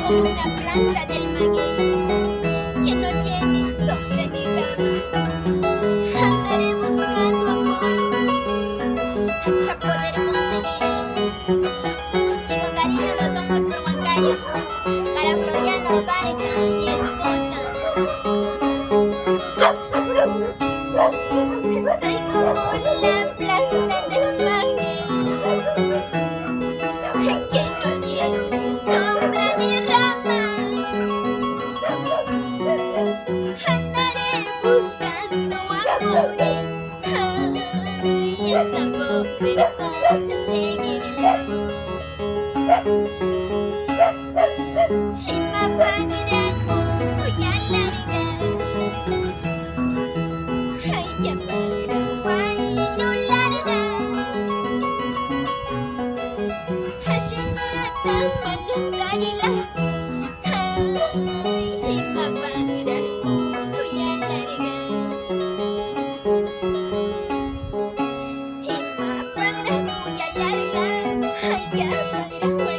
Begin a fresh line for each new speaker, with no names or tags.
como una plancha del maguey que no tiene sombra ni rama. Andaré buscando amores hasta poder conseguir. Y con cariño nos somos por Huancayo, para Floriano, Barca y esposa. Soy como la planta del maguey que no tiene sombra ni rama. Andaré buscando amores, ay, esta pobre no seguiré. Y mapanera voy a largar, ay, ya para huayno larga. Manangarilas, ay, mapanera voy a largar. Y mapanera voy a largar, ay, ya para